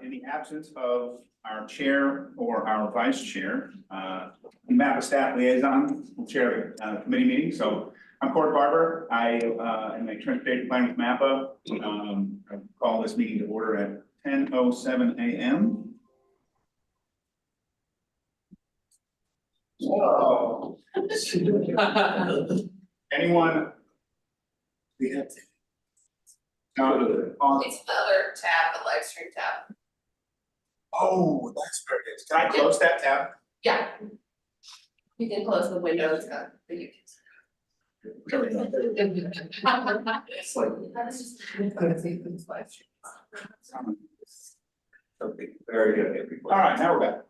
In the absence of our chair or our vice chair, the MAPA staff liaison will chair the committee meeting. So I'm Court Barber. I am a transportation planner with MAPA. I call this meeting to order at 10:07 a.m. So, anyone? It's the other tab, the live stream tab. Oh, that's very good. Can I close that tab? Yeah. You can close the windows, but you There we go. can. It's like, that's just. Live stream. Okay, very good. All right, now we're back.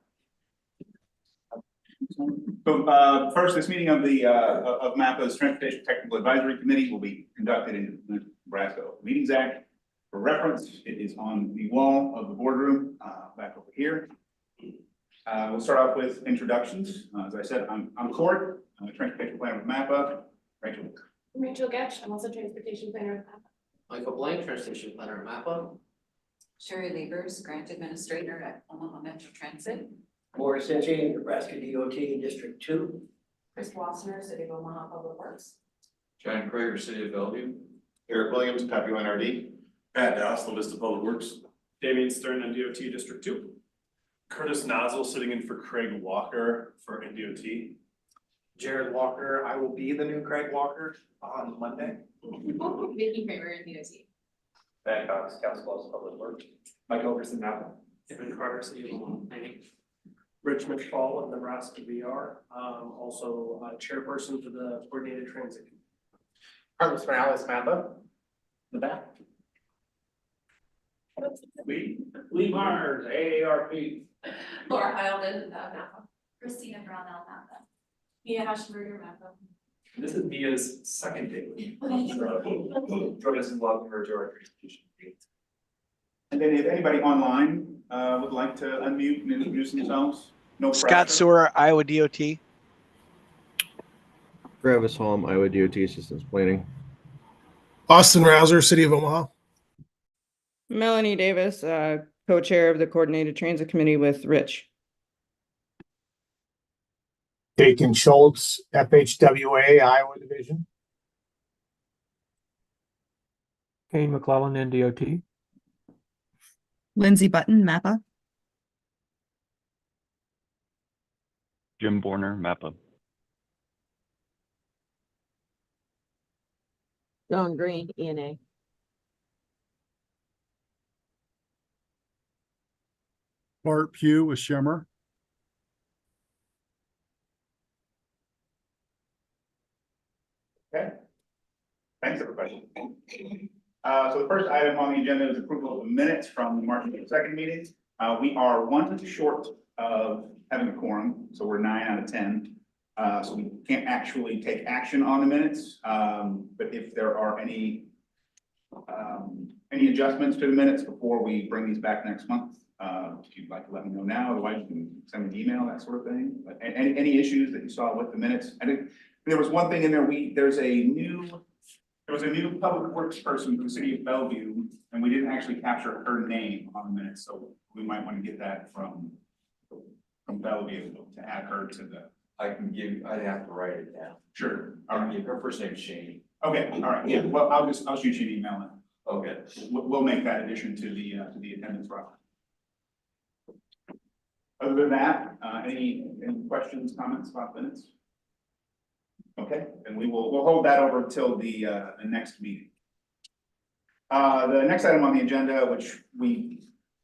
So first, this meeting of the of MAPA's Transportation Technical Advisory Committee will be conducted in the Nebraska Open Meetings Act. For reference, it is on the wall of the boardroom back over here. We'll start off with introductions. As I said, I'm Court, I'm a transportation planner with MAPA. Rachel. I'm Rachel Getch. I'm also transportation planner with MAPA. Michael Blank, transportation planner at MAPA. Sherry Levers, grant administrator at Omaha Metro Transit. Morris Etching, Nebraska DOT District 2. Chris Wassner, City of Omaha Public Works. John Krager, City of Bellevue. Eric Williams, Copy NRD. Pat Doss, La Vista Public Works. Damian Stern on DOT District 2. Curtis Nozzle sitting in for Craig Walker for NDOT. Jared Walker, I will be the new Craig Walker on Monday. Vicky Kramer in DOT. Ben Cox, Council of Public Works. Mike Overson, Napa. Evan Carter, City of Omaha Planning. Rich McFall of Nebraska VR, also chairperson for the Coordinated Transit. Carlos Morales, Napa. The back. Lee Myers, AARP. Laura Heilden, MAPA. Christina Brownell, MAPA. Mia Haschenberger, MAPA. This is Mia's second day. Join us in welcome her to our presentation. And then if anybody online would like to unmute and introduce themselves, no Scott pressure. Sewer, Iowa DOT. Travis Holm, Iowa DOT Systems Planning. Austin Rouser, City of Omaha. Melanie Davis, co-chair of the Coordinated Transit Committee with Rich. Dakin Schultz, FHWA, Iowa Division. Kane McClellan, NDOT. Lindsay Button, MAPA. Jim Borner, MAPA. John Green, ENA. Bart Pugh with Shimmer. Okay. Thanks, everybody. So the first item on the agenda is approval of the minutes from the March 2nd meeting. We are 1 short of having a quorum, so we're 9 out of 10. So we can't actually take action on the minutes. But if there are any adjustments to the minutes before we bring these back next month, if you'd like to let me know now, otherwise you can send me an email, that sort of thing. But any issues that you saw with the minutes? I think there was one thing in there. There was a new public works person from the city of Bellevue, and we didn't actually capture her name on the minutes, so we might want to get that from Bellevue to add her to the. I'd have to write it down. Sure. All right. Her first name's Shane. Okay. All right. Yeah. Well, I'll shoot you an email and Okay. we'll make that addition to the attendance roster. Other than that, any questions, comments about minutes? Okay, and we'll hold that over until the next meeting. The next item on the agenda, which we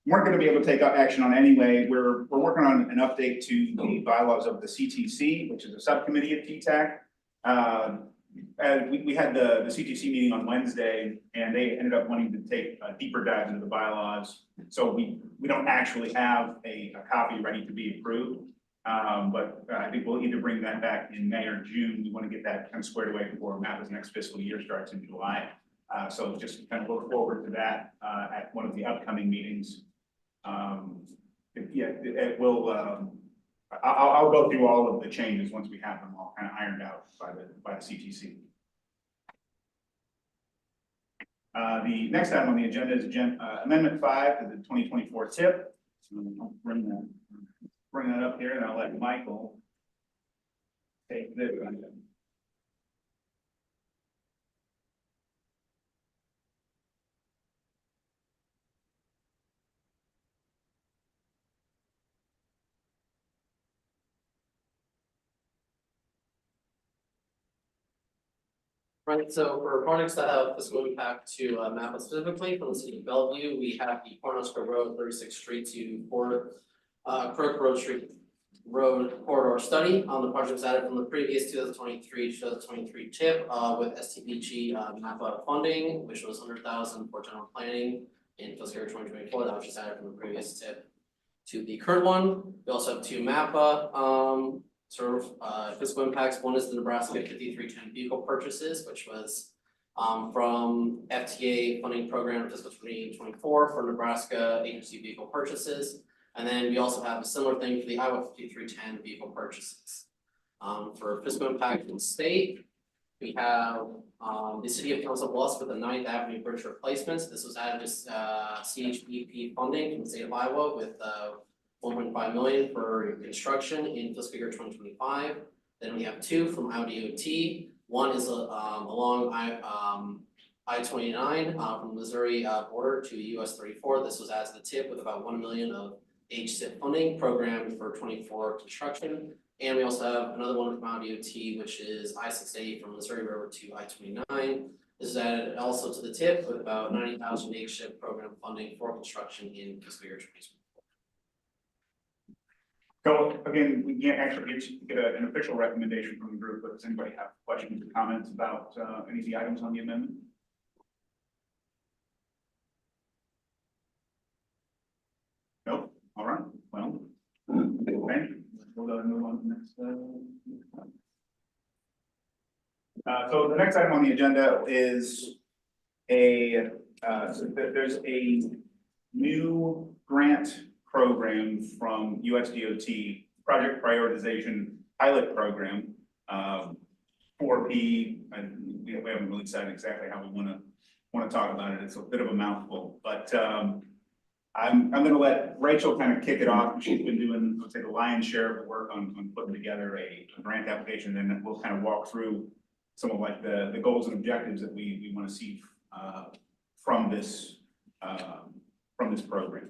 weren't going to be able to take action on anyway, we're working on an update to the bylaws of the CTC, which is a subcommittee of TTAC. And we had the CTC meeting on Wednesday, and they ended up wanting to take a deeper dive into the bylaws. So we don't actually have a copy ready to be approved. But I think we'll either bring that back in May or June. We want to get that kind of squared away before MAPA's next fiscal year starts in July. So just kind of look forward to that at one of the upcoming meetings. It will. I'll go through all of the changes once we have them all kind of ironed out by the CTC. The next item on the agenda is Amendment 5 to the 2024 TIP. So I'll bring that up here, and I'll let Michael take this. Right, so for projects that have fiscal impact to MAPA specifically from the city of Bellevue, we have the Cornerstone Road, 36th Street to Crook Road Street Road corridor study. The project was added from the previous 2023 TIP with STBG MAPA funding, which was $100,000 for general planning in fiscal year 2024. That was just added from the previous TIP to the current one. We also have two MAPA fiscal impacts. One is the Nebraska 5310 vehicle purchases, which was from FTA funding program in fiscal 2024 for Nebraska agency vehicle purchases. And then we also have a similar thing for the Iowa 5310 vehicle purchases. For fiscal impact in the state, we have the city of Council Bluffs with the 9th Avenue Bridge replacements. This was added as CHBP funding from the state of Iowa with 1.5 million for construction in fiscal year 2025. Then we have two from Iowa DOT. One is along I-29 from Missouri border to US 34. This was as the TIP with about 1 million of HSIP funding programmed for 24 construction. And we also have another one from Iowa DOT, which is I-680 from Missouri River to I-29. This is added also to the TIP with about 90,000 HSIP program funding for construction in fiscal year 2024. So again, we can't actually get an official recommendation from the group, but does anybody have questions or comments about any of the items on the amendment? Nope. All right. Well, thank you. We'll go and move on to the next. So the next item on the agenda is there's a new grant program from USDOT, Project Prioritization Pilot Program, 4P, and we haven't really decided exactly how we want to talk about it. It's a bit of a mouthful, but I'm going to let Rachel kind of kick it off. She's been doing, let's say, the lion's share of the work on putting together a grant application, and then we'll kind of walk through some of like the goals and objectives that we want to see from this program.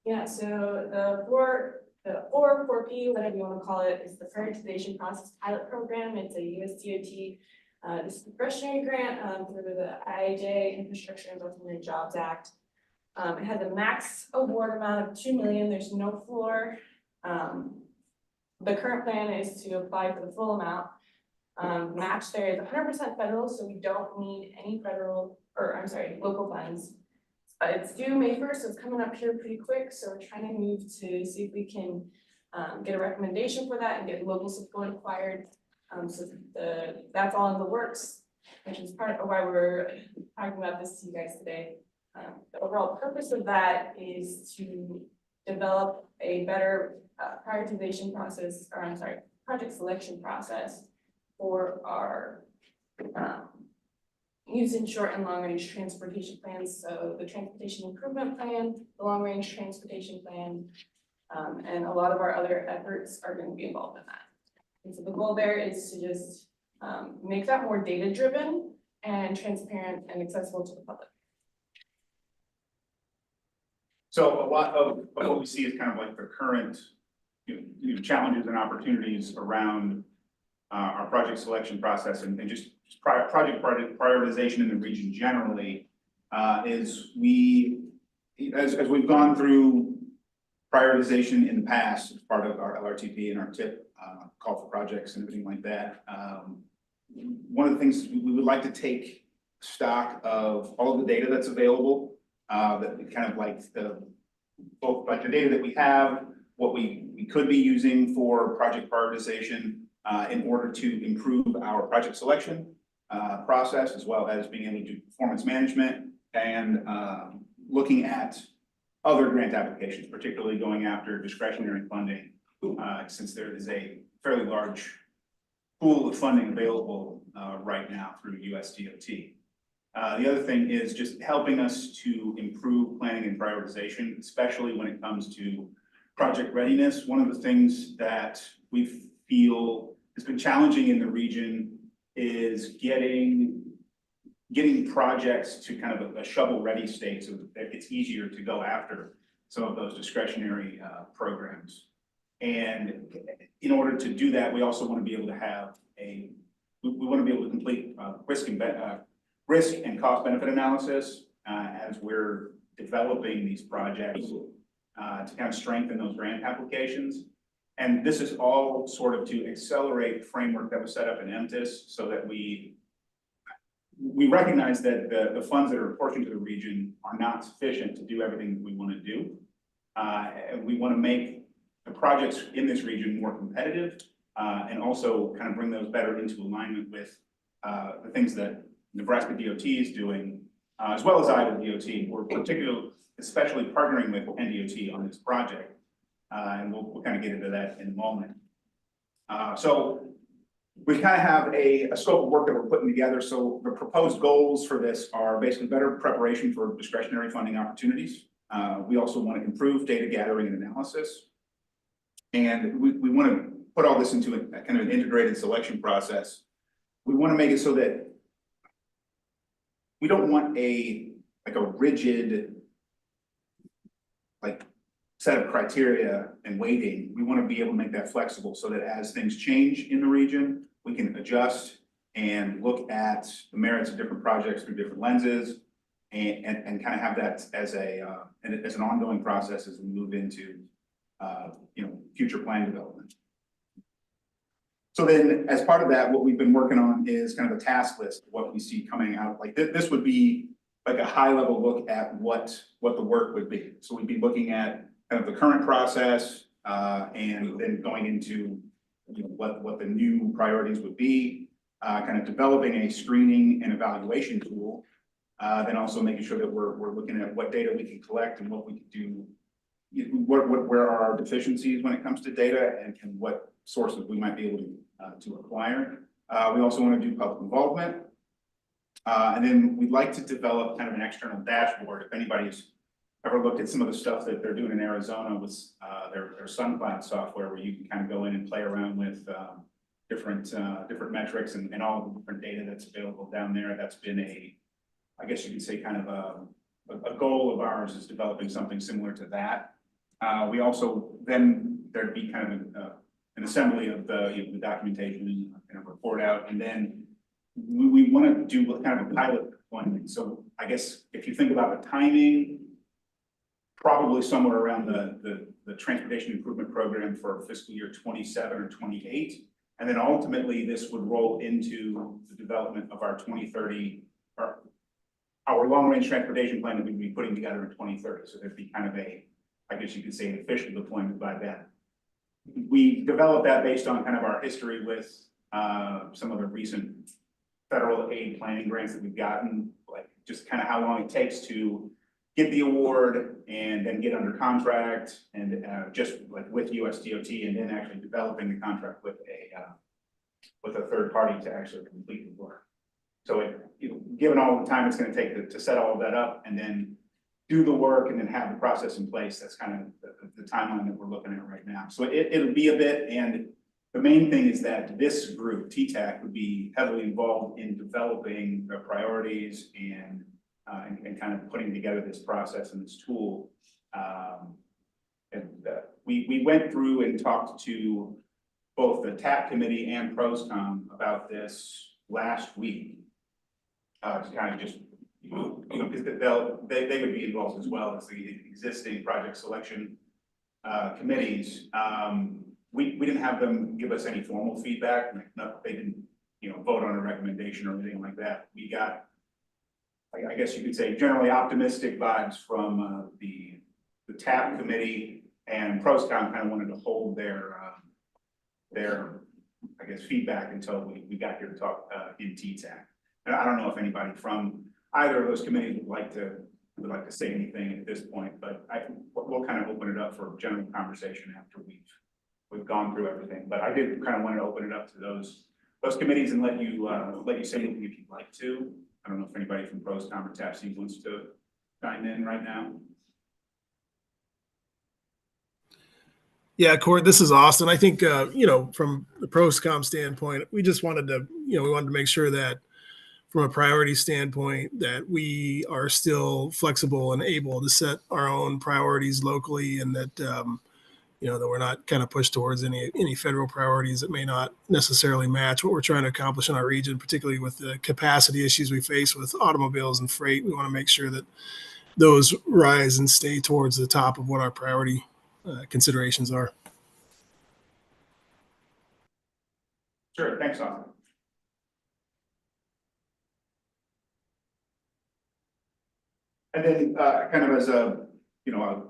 Yeah, so the 4P, whatever you want to call it, is the Prioritization Process Pilot Program. It's a USDOT discretionary grant through the IIJ Infrastructure Investment and Jobs Act. It has a max award amount of $2 million. There's no floor. The current plan is to apply for the full amount. Match there is 100% federal, so we don't need any local funds. It's due May 1st, so it's coming up here pretty quick. So we're trying to move to see if we can get a recommendation for that and get local support acquired. So that's all in the works, which is part of why we're talking about this to you guys today. The overall purpose of that is to develop a better prioritization process, project selection process for our using short and long range transportation plans. So the transportation improvement plan, the long range transportation plan, and a lot of our other efforts are going to be involved in that. And so the goal there is to just make that more data driven and transparent and accessible to the public. So a lot of what we see is kind of like the current challenges and opportunities around our project selection process and just project prioritization in the region generally is as we've gone through prioritization in the past as part of our LRTP and our TIP call for projects and everything like that. One of the things we would like to take stock of all of the data that's available, that we kind of like both like the data that we have, what we could be using for project prioritization in order to improve our project selection process, as well as being able to do performance management and looking at other grant applications, particularly going after discretionary funding, since there is a fairly large pool of funding available right now through USDOT. The other thing is just helping us to improve planning and prioritization, especially when it comes to project readiness. One of the things that we feel has been challenging in the region is getting projects to kind of a shovel-ready state so that it's easier to go after some of those discretionary programs. And in order to do that, we also want to be able to have we want to be able to complete risk and cost benefit analysis as we're developing these projects to kind of strengthen those grant applications. And this is all sort of to accelerate the framework that was set up in MTIS so that we recognize that the funds that are apportioned to the region are not sufficient to do everything that we want to do. And we want to make the projects in this region more competitive and also kind of bring those better into alignment with the things that Nebraska DOT is doing, as well as Iowa DOT. We're especially partnering with NDOT on this project. And we'll kind of get into that in a moment. So we kind of have a scope of work that we're putting together. So the proposed goals for this are basically better preparation for discretionary funding opportunities. We also want to improve data gathering and analysis. And we want to put all this into a kind of an integrated selection process. We want to make it so that we don't want a rigid set of criteria and weighting. We want to be able to make that flexible so that as things change in the region, we can adjust and look at the merits of different projects through different lenses and kind of have that as an ongoing process as we move into future plan development. So then as part of that, what we've been working on is kind of a task list of what we see coming out. Like this would be like a high level look at what the work would be. So we'd be looking at kind of the current process and then going into what the new priorities would be, kind of developing a screening and evaluation tool, then also making sure that we're looking at what data we can collect and what we can do, where are our deficiencies when it comes to data and what sources we might be able to acquire. We also want to do public involvement. And then we'd like to develop kind of an external dashboard. If anybody's ever looked at some of the stuff that they're doing in Arizona with their SunCloud software, where you can kind of go in and play around with different metrics and all the different data that's available down there. That's been I guess you could say kind of a goal of ours is developing something similar to that. We also, then there'd be kind of an assembly of the documentation and a report out, and then we want to do kind of a pilot deployment. So I guess if you think about the timing, probably somewhere around the transportation improvement program for fiscal year 27 or 28. And then ultimately this would roll into the development of our 2030, or our long range transportation plan that we'd be putting together in 2030. So there'd be kind of I guess you could say an official deployment by then. We developed that based on kind of our history with some of the recent federal aid planning grants that we've gotten, like just kind of how long it takes to get the award and then get under contract and just like with USDOT and then actually developing the contract with a third party to actually complete the work. So given all the time it's going to take to set all of that up and then do the work and then have the process in place, that's kind of the timeline that we're looking at right now. So it'll be a bit, and the main thing is that this group, TTAC, would be heavily involved in developing the priorities and kind of putting together this process and this tool. We went through and talked to both the TAP committee and PROSCOM about this last week. To kind of just, because they would be involved as well as the existing project selection committees. We didn't have them give us any formal feedback. They didn't, vote on a recommendation or anything like that. We got, I guess you could say, generally optimistic vibes from the TAP committee, and PROSCOM kind of wanted to hold their I guess feedback until we got here to talk in TTAC. And I don't know if anybody from either of those committees would like to say anything at this point, but we'll kind of open it up for general conversation after we've gone through everything. But I did kind of want to open it up to those those committees and let you say anything if you'd like to. I don't know if anybody from PROSCOM or TAPC wants to chime in right now. Yeah, Court, this is Austin. I think, from the PROSCOM standpoint, we just wanted to, we wanted to make sure that from a priority standpoint, that we are still flexible and able to set our own priorities locally, and that, that we're not kind of pushed towards any federal priorities that may not necessarily match what we're trying to accomplish in our region, particularly with the capacity issues we face with automobiles and freight. We want to make sure that those rise and stay towards the top of what our priority considerations are. Sure, thanks, Austin. And then kind of as a, I don't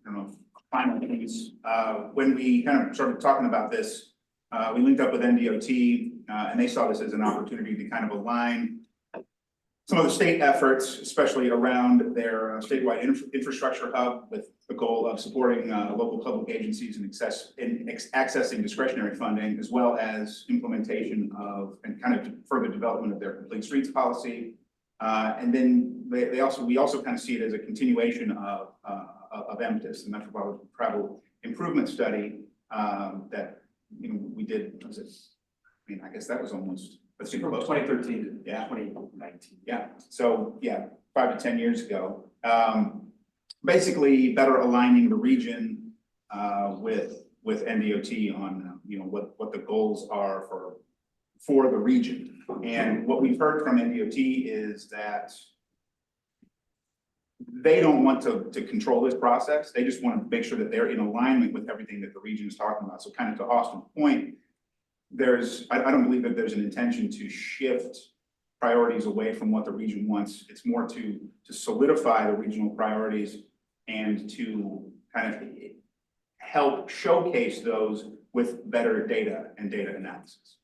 know, final piece, when we kind of started talking about this, we linked up with NDOT and they saw this as an opportunity to kind of align some of the state efforts, especially around their statewide infrastructure hub, with the goal of supporting local public agencies in accessing discretionary funding, as well as implementation of and kind of further development of their complete streets policy. And then we also kind of see it as a continuation of MTIS, the Metropolitan Travel Improvement Study that we did. Was it? I mean, I guess that was almost. From 2013 to yeah. 2019. Yeah. So yeah, 5 to 10 years ago. Basically, better aligning the region with NDOT on what the goals are for the region. And what we've heard from NDOT is that they don't want to control this process. They just want to make sure that they're in alignment with everything that the region is talking about. So kind of to Austin's point, I don't believe that there's an intention to shift priorities away from what the region wants. It's more to solidify the regional priorities and to kind of help showcase those with better data and data analysis.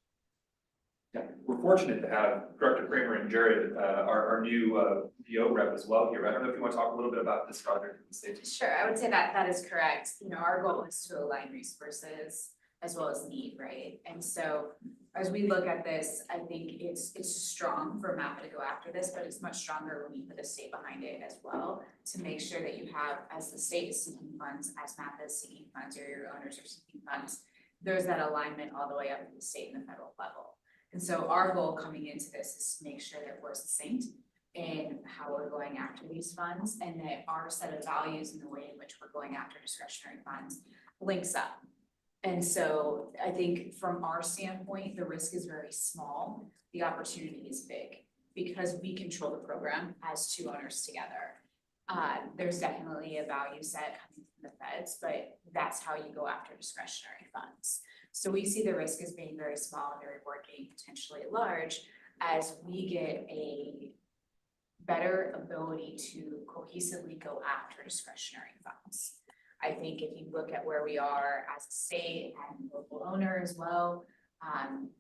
Yeah, we're fortunate to have Director Kramer and Jared, our new DO rep as well here. I don't know if you want to talk a little bit about this project and safety. Sure, I would say that is correct. Our goal is to align resources as well as need, right? And so as we look at this, I think it's strong for MAPA to go after this, but it's much stronger when we put the state behind it as well, to make sure that you have, as the state is seeking funds, as MAPA is seeking funds, or your owners are seeking funds, there's that alignment all the way up to the state and the federal level. And so our goal coming into this is to make sure that we're succinct in how we're going after these funds, and that our set of values and the way in which we're going after discretionary funds links up. And so I think from our standpoint, the risk is very small. The opportunity is big because we control the program as two owners together. There's definitely a value set coming from the feds, but that's how you go after discretionary funds. So we see the risk as being very small and the reward being potentially large as we get a better ability to cohesively go after discretionary funds. I think if you look at where we are as a state and local owner as well,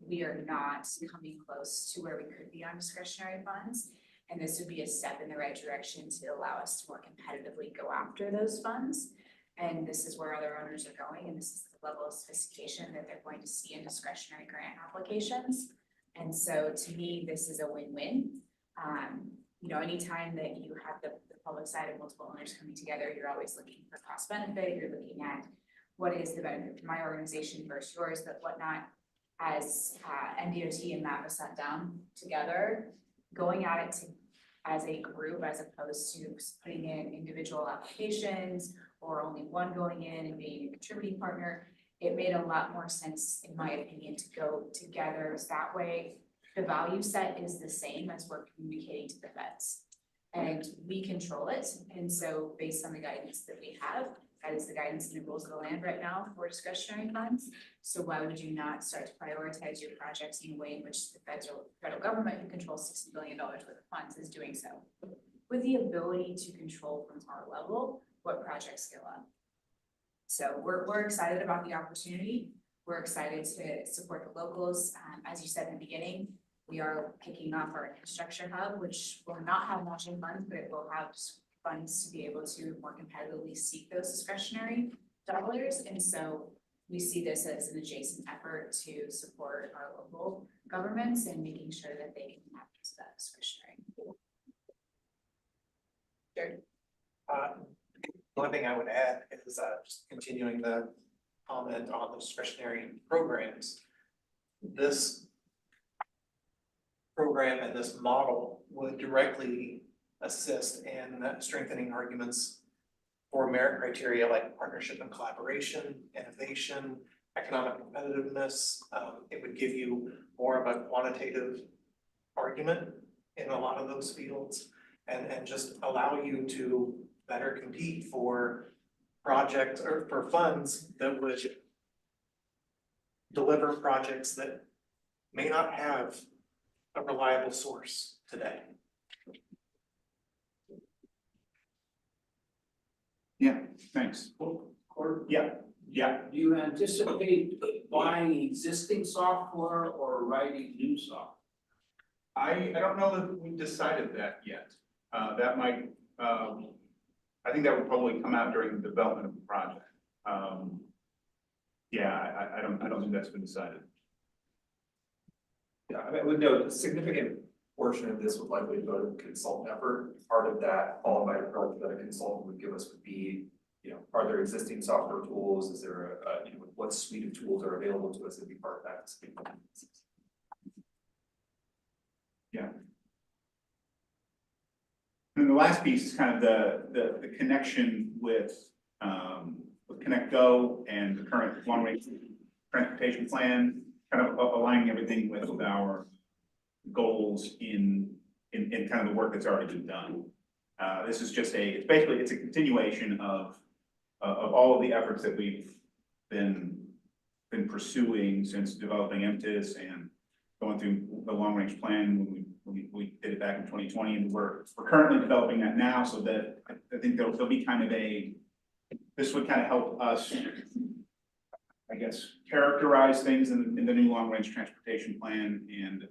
we are not coming close to where we could be on discretionary funds. And this would be a step in the right direction to allow us to more competitively go after those funds. And this is where other owners are going, and this is the level of sophistication that they're going to see in discretionary grant applications. And so to me, this is a win-win. Anytime that you have the public side of multiple owners coming together, you're always looking for cost benefit. You're looking at what is the benefit to my organization versus yours, but whatnot. As NDOT and MAPA sat down together, going at it as a group, as opposed to putting in individual applications or only one going in and being a contributing partner, it made a lot more sense, in my opinion, to go together that way. The value set is the same as we're communicating to the feds, and we control it. And so based on the guidance that we have, that is the guidance and the rules of the land right now for discretionary funds. So why would you not start to prioritize your projects in a way in which the federal government, who controls $60 billion worth of funds, is doing so, with the ability to control from our level what projects go up. So we're excited about the opportunity. We're excited to support the locals. As you said in the beginning, we are kicking off our infrastructure hub, which will not have matching funds, but it will have funds to be able to more competitively seek those discretionary dollars. And so we see this as an adjacent effort to support our local governments and making sure that they can have access to that discretionary. One thing I would add is just continuing the comment on the discretionary programs. This program and this model would directly assist in strengthening arguments for merit criteria like partnership and collaboration, innovation, economic competitiveness. It would give you more of a quantitative argument in a lot of those fields and just allow you to better compete for projects or for funds that would deliver projects that may not have a reliable source today. Yeah, thanks. Yeah, yeah. Do you anticipate buying existing software or writing new software? I don't know that we've decided that yet. That might, I think that would probably come out during the development of the project. Yeah, I don't think that's been decided. Yeah, I mean, I would note a significant portion of this would likely go to the consultant effort. Part of that qualified approach that a consultant would give us would be, you know, are there existing software tools? Is there a, you know, what suite of tools are available to us to be part of that? Yeah. And the last piece is kind of the connection with Connect Go and the current long range transportation plan, kind of aligning everything with our goals in kind of the work that's already been done. This is just it's basically a continuation of all of the efforts that we've been pursuing since developing MTIS and going through the long range plan when we did it back in 2020, and we're currently developing that now, so that I think there'll be kind of this would kind of help us, I guess, characterize things in the new long range transportation plan, and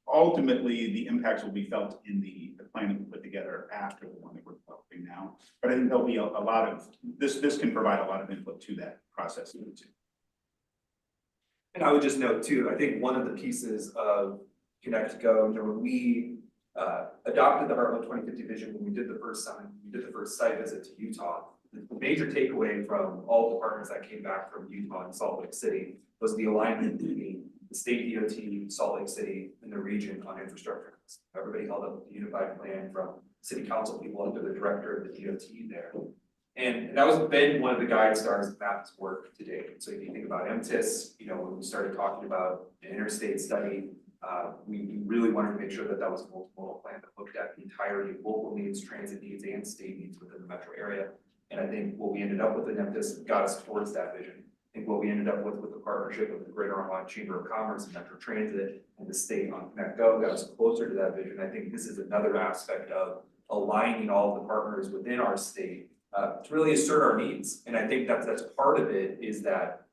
ultimately the impacts will be felt in the plan that we put together after the one that we're developing now. But I think there'll be a lot of this can provide a lot of input to that process too. And I would just note too, I think one of the pieces of Connect Go, you know, when we adopted the Heartland 2050 vision, when we did the first site visit to Utah, the major takeaway from all the departments that came back from Utah and Salt Lake City was the alignment between the state DOT, Salt Lake City, and the region on infrastructure. Everybody held up the unified plan from city council people up to the director of the DOT there. And that was been one of the guide stars of MAP's work to date. So if you think about MTIS, you know, when we started talking about an interstate study, we really wanted to make sure that that was a multimodal plan that looked at the entirety of local needs, transit needs, and state needs within the metro area. And I think what we ended up with in MTIS got us towards that vision. I think what we ended up with the partnership of the Greater Omaha Chamber of Commerce and Metro Transit and the state on Connect Go got us closer to that vision. I think this is another aspect of aligning all the partners within our state to really assert our needs. And I think that's part of it, is that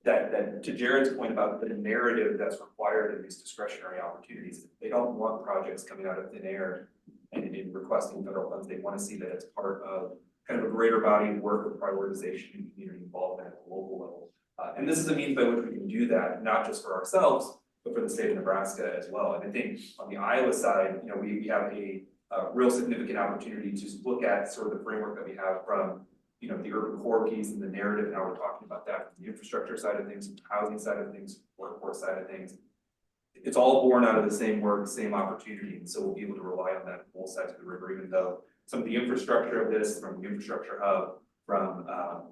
to Jared's point about the narrative that's required in these discretionary opportunities. They don't want projects coming out of thin air and in requesting federal funds. They want to see that it's part of kind of a greater body of work of prioritization and community involvement at the local level. And this is a means by which we can do that, not just for ourselves, but for the state of Nebraska as well. And I think on the Iowa side, you know, we have a real significant opportunity to look at sort of the framework that we have from, you know, the urban core piece and the narrative, and how we're talking about that from the infrastructure side of things, the housing side of things, workforce side of things. It's all born out of the same work, same opportunity, and so we'll be able to rely on that on both sides of the river, even though some of the infrastructure of this, from the infrastructure hub, from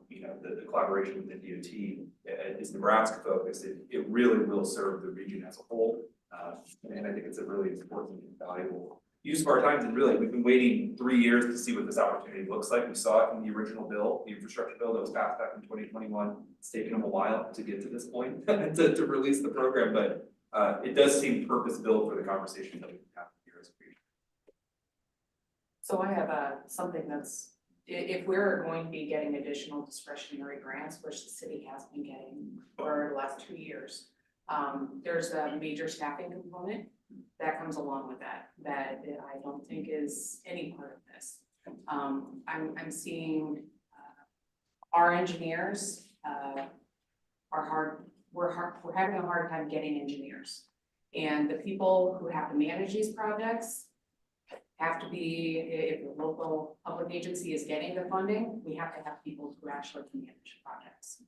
you know, the collaboration with the DOT is Nebraska focused. It really will serve the region as a whole, and I think it's a really important and valuable use of our time. And really, we've been waiting 3 years to see what this opportunity looks like. We saw it in the original bill, the infrastructure bill that was passed back in 2021. It's taken them a while to get to this point to release the program, but it does seem purpose-built for the conversation that we can have here as a region. So I have something that's, if we're going to be getting additional discretionary grants, which the city has been getting for the last 2 years, there's a major staffing component that comes along with that I don't think is any part of this. I'm seeing our engineers we're having a hard time getting engineers. And the people who have to manage these projects have to be, if the local public agency is getting the funding, we have to have people who actually can manage projects.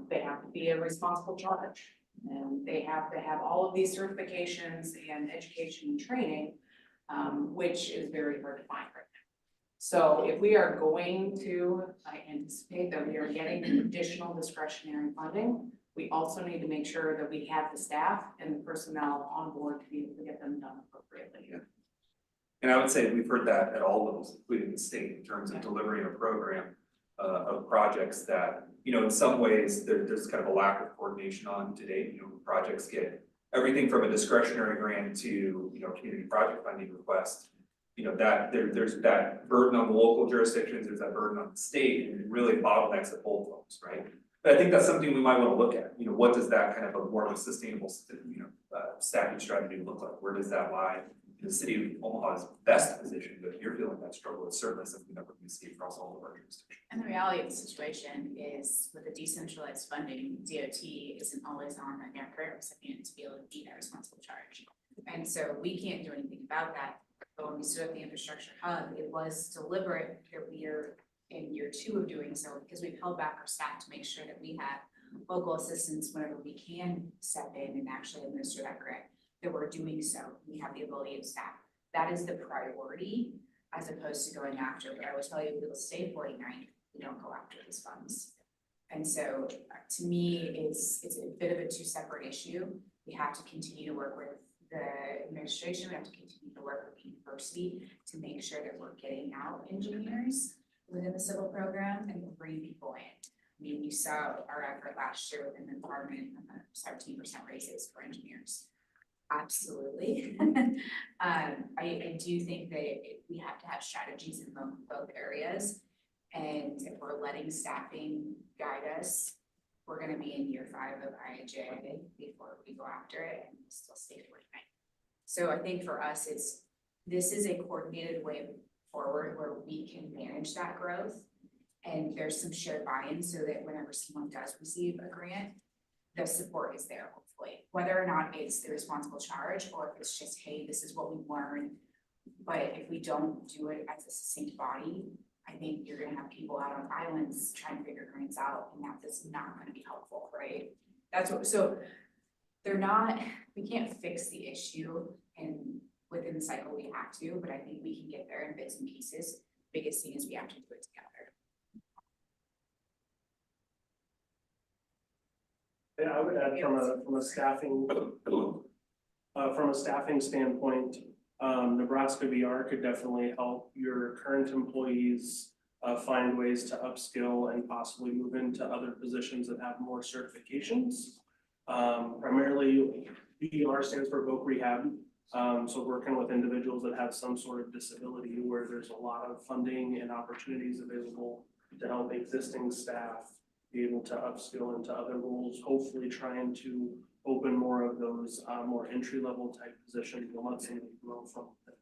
They have to be a responsible charge, and they have to have all of these certifications and education and training, which is very hard to find right now. So if we are going to, I anticipate that we are getting additional discretionary funding, we also need to make sure that we have the staff and the personnel on board to be able to get them done appropriately. Yeah. And I would say we've heard that at all levels, including the state, in terms of delivering a program of projects that, you know, in some ways, there's kind of a lack of coordination on today. You know, projects get everything from a discretionary grant to, you know, community project funding request. You know, that there's that burden on the local jurisdictions, there's that burden on the state, and it really bottlenecks at both levels, right? But I think that's something we might want to look at. You know, what does that kind of a more of a sustainable, you know, staffing strategy look like? Where does that lie? The city of Omaha is best positioned, but if you're feeling that struggle, it's certainly something that we can see across all of our jurisdictions. And the reality of the situation is with the decentralized funding, DOT isn't always on a grant recipient to be able to be that responsible charge. And so we can't do anything about that. But when we stood up the infrastructure hub, it was deliberate that we are in year 2 of doing so, because we've held back our staff to make sure that we have local assistance whenever we can step in and actually administer that grant, that we're doing so. We have the ability of staff. That is the priority as opposed to going after, but I will tell you, we will stay 49, we don't go after these funds. And so to me, it's a bit of a 2 separate issue. We have to continue to work with the administration, we have to continue to work with the university to make sure that we're getting out engineers within the civil program and bring people in. I mean, you saw our effort last year within the department, 17% raises for engineers. Absolutely. I do think that we have to have strategies in both areas. And if we're letting staffing guide us, we're gonna be in year 5 of IIJ before we go after it and still stay 49. So I think for us, this is a coordinated way forward where we can manage that growth. And there's some shared buy-in so that whenever someone does receive a grant, the support is there, hopefully. Whether or not it's the responsible charge or if it's just, hey, this is what we learned. But if we don't do it as a succinct body, I think you're gonna have people out on islands trying to figure grants out, and that's not gonna be helpful, right? That's what, so we can't fix the issue and within the cycle we have to, but I think we can get there in bits and pieces. Biggest thing is we have to do it together. Yeah, I would add from a staffing standpoint, Nebraska VR could definitely help your current employees find ways to upskill and possibly move into other positions that have more certifications. Primarily, VR stands for voc rehab. So working with individuals that have some sort of disability where there's a lot of funding and opportunities available to help existing staff be able to upskill into other roles, hopefully trying to open more of those more entry-level type positions. We'll not see them grow from them.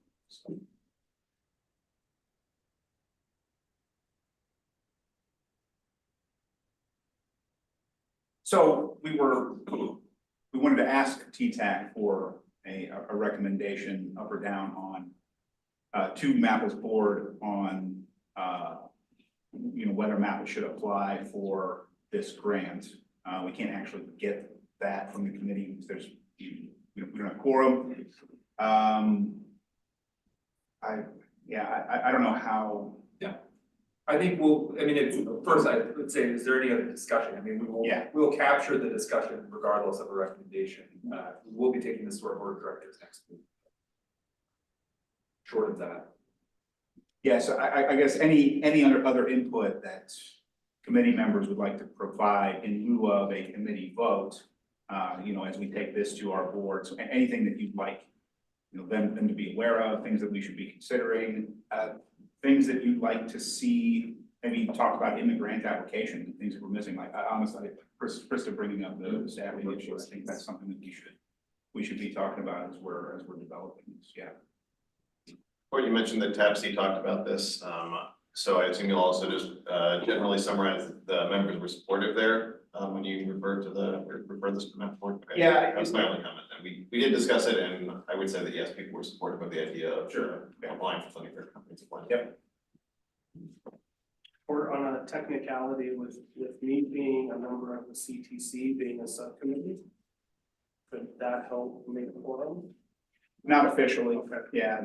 So we wanted to ask TTAC for a recommendation up or down on to MAPA's board on you know, whether MAPA should apply for this grant. We can't actually get that from the committee because we don't have quorum. I don't know how. Yeah. I think first I would say, is there any other discussion? I mean, we'll capture the discussion regardless of a recommendation. We'll be taking this to our board of directors next week. Short of that. Yeah, so I guess any other input that committee members would like to provide in lieu of a committee vote, you know, as we take this to our board. So anything that you'd like, you know, them to be aware of, things that we should be considering, things that you'd like to see, maybe talk about in the grant application, and things that we're missing. Like honestly, Krista bringing up the staffing issue, I think that's something that we should be talking about as we're developing this. Yeah. Or you mentioned that TAPC talked about this. So I assume you'll also just generally summarize the members were supportive there when you refer this to Map Board? Okay. Yeah. That's my only comment, and we did discuss it, and I would say that yes, people were supportive of the idea of applying for funding for companies. Yep. Or on a technicality with me being a member of the CTC, being a subcommittee, could that help make a quorum? Not officially, Okay. yeah,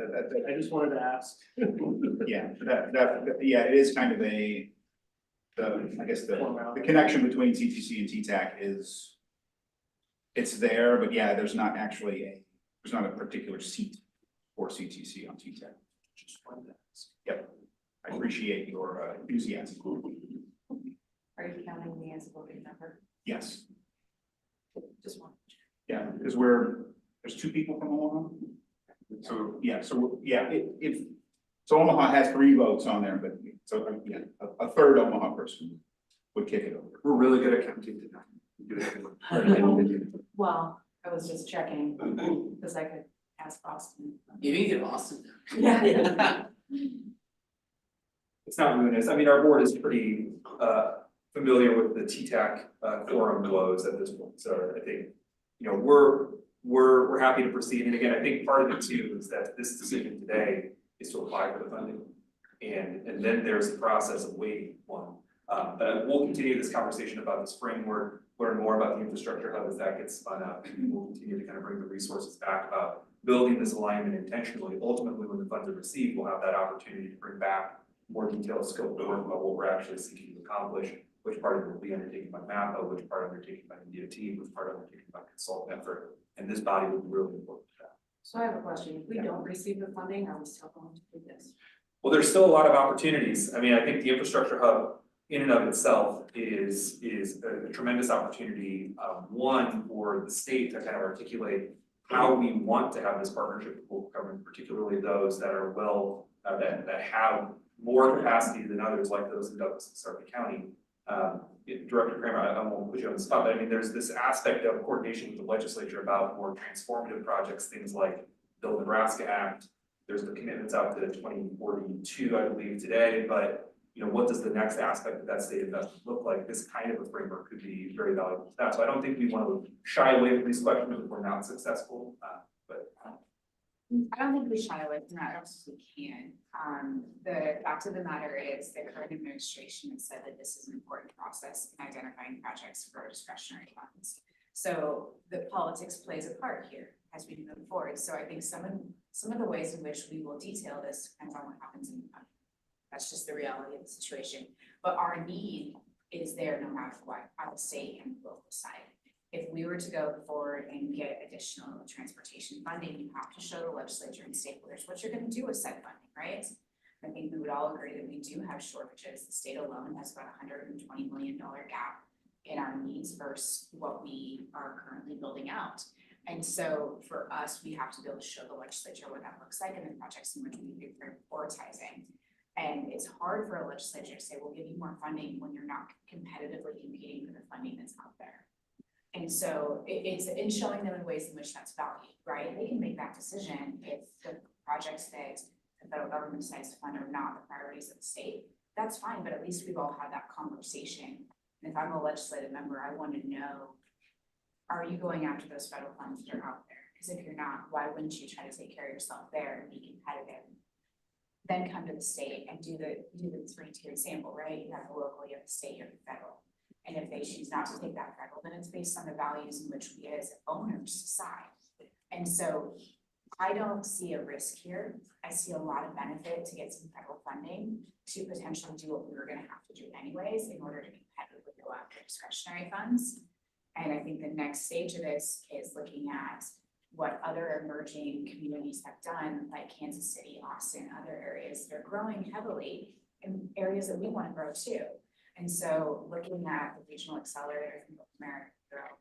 I just wanted to ask. yeah, yeah, it is kind of I guess the connection between CTC and TTAC is, it's there, but yeah, there's not actually there's not a particular seat for CTC on TTAC. Just wanted to ask. Yep, I appreciate your enthusiasm. Are you counting me as a voting member? Yes, Just one. yeah, because there's 2 people from Omaha. So, yeah, so Omaha has 3 votes on there, but so, yeah, a third Omaha person would kick it over. We're really good at counting tonight. Well, I was just checking, because I could ask Boston. You need to get Boston. Yeah. It's not ruinous. I mean, our board is pretty familiar with the TTAC forum flows at this point, so I think, you know, we're happy to proceed. And again, I think part of it too is that this decision today is to apply for the funding. And then there's the process of waiting one. But we'll continue this conversation about this framework, learn more about the infrastructure hub as that gets spun up. And we'll continue to kind of bring the resources back about building this alignment intentionally. Ultimately, when the funds are received, we'll have that opportunity to bring back more detailed scope of work about what we're actually seeking to accomplish, which part of it will be undertaken by MAPA, which part undertaken by the DOT, which part undertaken by consultant effort. And this body will be really important to that. So I have a question. If we don't receive the funding, are we still going to do this? Well, there's still a lot of opportunities. I mean, I think the infrastructure hub in and of itself is a tremendous opportunity. One, for the state to kind of articulate how we want to have this partnership with local government, particularly those that are that have more capacity than others, like those in Douglas and Sarpy County. Director Kramer, I won't put you on the spot, but I mean, there's this aspect of coordination with the legislature about more transformative projects, things like the Nebraska Act. There's the commitments out to 2042, I believe, today, but you know, what does the next aspect of that state investment look like? This kind of a framework could be very valuable to that. So I don't think we want to shy away from these questions if we're not successful, but. I don't think we shy away from that, as we can. The fact of the matter is the current administration has said that this is an important process in identifying projects for discretionary funds. So the politics plays a part here as we move forward. So I think some of the ways in which we will detail this depends on what happens in the funding. That's just the reality of the situation. But our need is there no matter what on the state and the local side. If we were to go forward and get additional transportation funding, you have to show the legislature and stakeholders what you're going to do with said funding, right? I think we would all agree that we do have shortages. The state alone has about $120 million gap in our needs versus what we are currently building out. And so for us, we have to be able to show the legislature what that looks like and the projects in which we be prioritizing. And it's hard for a legislature to say, we'll give you more funding when you're not competitively competing for the funding that's out there. And so it's in showing them in ways in which that's valued, right? They can make that decision if the projects that the federal government decides to fund are not the priorities of the state. That's fine, but at least we've all had that conversation. And if I'm a legislative member, I want to know, are you going after those federal funds that are out there? Because if you're not, why wouldn't you try to take care of yourself there and be competitive? Then come to the state and do the 3-tier sample, right? You have the local, you have the state, you have the federal. And if they choose not to take that federal, then it's based on the values in which we as owners decide. And so I don't see a risk here. I see a lot of benefit to get some federal funding to potentially do what we were going to have to do anyways in order to competitively go after discretionary funds. And I think the next stage of this is looking at what other emerging communities have done, like Kansas City, Austin, other areas that are growing heavily in areas that we want to grow too. And so looking at the regional accelerator from America,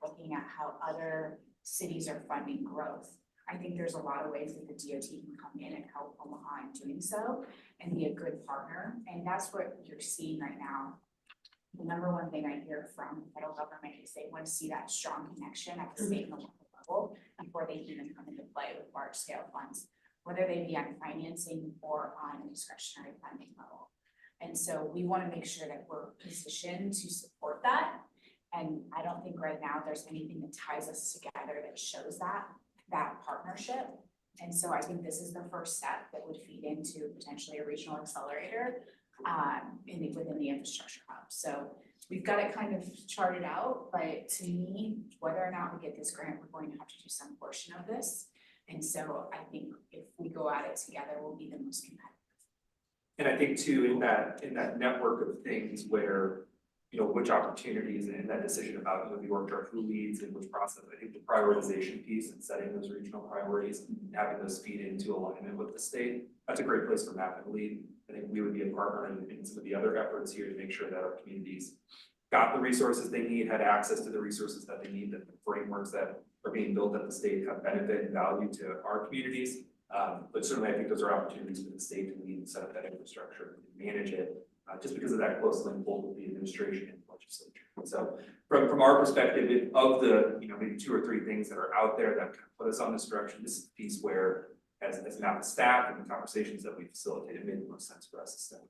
looking at how other cities are funding growth, I think there's a lot of ways that the DOT can come in and help Omaha in doing so and be a good partner. And that's what you're seeing right now. The number one thing I hear from the federal government is they want to see that strong connection at the state and the local level before they even come into play with large scale funds, whether they be on financing or on a discretionary funding level. And so we wanna make sure that we're positioned to support that. And I don't think right now there's anything that ties us together that shows that partnership. And so I think this is the first step that would feed into potentially a regional accelerator within the infrastructure hub. So we've got it kind of charted out, but to me, whether or not we get this grant, we're going to have to do some portion of this. And so I think if we go at it together, we'll be the most competitive. And I think too, in that network of things where, you know, which opportunities and that decision about, you know, the org chart, who leads and which process, I think the prioritization piece and setting those regional priorities, and having those feed into alignment with the state, that's a great place for MAPA to lead. I think we would be a partner in some of the other efforts here to make sure that our communities got the resources they need, had access to the resources that they need, that the frameworks that are being built at the state have benefit and value to our communities. But certainly I think those are opportunities for the state to lead and set up that infrastructure and manage it, just because of that close link both with the administration and the legislature. And so from our perspective, of the, you know, maybe 2 or 3 things that are out there that kind of put us on this direction, this is the piece where as MAPA staff and the conversations that we facilitated made the most sense for us to step.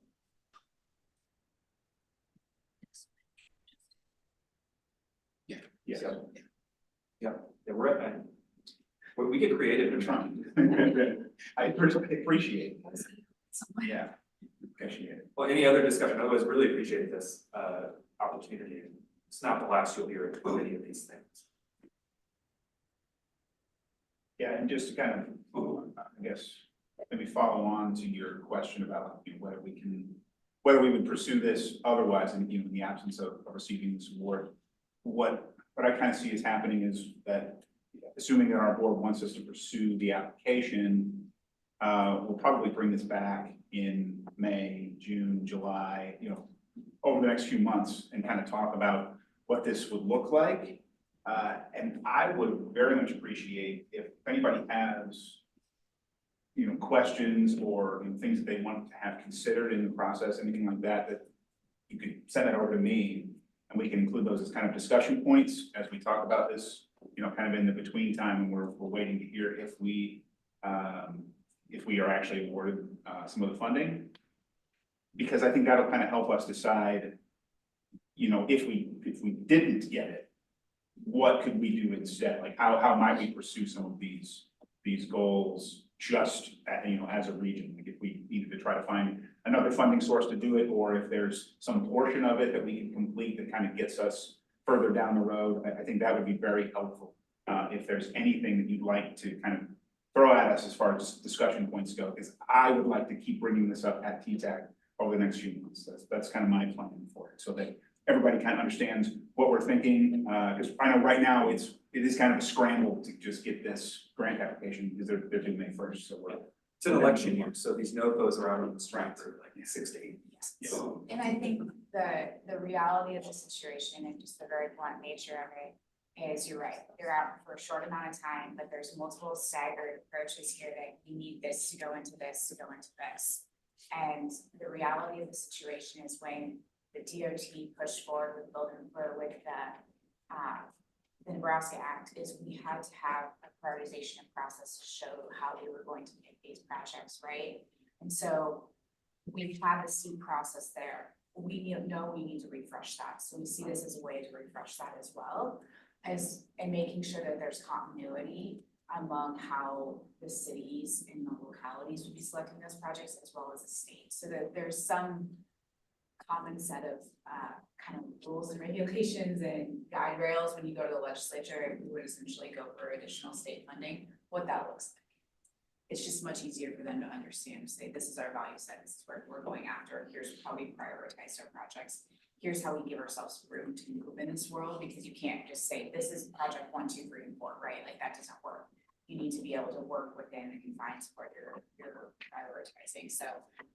Yeah, we're at that. We get creative and fun. I appreciate it. Yeah, appreciate it. Well, any other discussion? Otherwise, really appreciate this opportunity. It's not the last you'll hear of any of these things. Yeah, and just to kind of, I guess, maybe follow on to your question about, you know, whether we would pursue this otherwise, and, you know, in the absence of receiving this award. What I kind of see is happening is that, assuming that our board wants us to pursue the application, we'll probably bring this back in May, June, July, you know, over the next few months and kind of talk about what this would look like. And I would very much appreciate if anybody has, you know, questions or, you know, things that they want to have considered in the process, anything like that, that you could send that over to me and we can include those as kind of discussion points as we talk about this, you know, kind of in the between time, and we're waiting to hear if we are actually awarded some of the funding. Because I think that'll kind of help us decide, you know, if we didn't get it, what could we do instead? Like how might we pursue some of these goals just you know, as a region? Like if we needed to try to find another funding source to do it, or if there's some portion of it that we can complete that kind of gets us further down the road, I think that would be very helpful. If there's anything that you'd like to kind of throw at us as far as discussion points go, because I would like to keep bringing this up at TTAC over the next few months. That's kind of my plan for it, so that everybody kind of understands what we're thinking. Because I know right now it is kind of a scramble to just get this grant application because they're due May 1st. So it's an election year, so these no-goes are out on the strike for like 6 to 8 weeks. Yes. And I think the reality of the situation and just the very blunt nature of it is, you're right, they're out for a short amount of time, but there's multiple staggered approaches here that we need this to go into this, to go into this. And the reality of the situation is when the DOT pushed forward with the Nebraska Act, is we had to have a prioritization process to show how we were going to make these projects, right? And so we've had the seed process there. We know we need to refresh that. So we see this as a way to refresh that as well, and making sure that there's continuity among how the cities and the localities would be selecting those projects, as well as the state, so that there's some common set of kind of rules and regulations and guide rails when you go to the legislature, if we would essentially go for additional state funding, what that looks like. It's just much easier for them to understand, say, this is our value set, this is where we're going after, here's how we prioritize our projects. Here's how we give ourselves room to move in this world, because you can't just say, this is project 1, 2, 3, and 4, right? Like that doesn't work. You need to be able to work within the confines of what you're prioritizing. So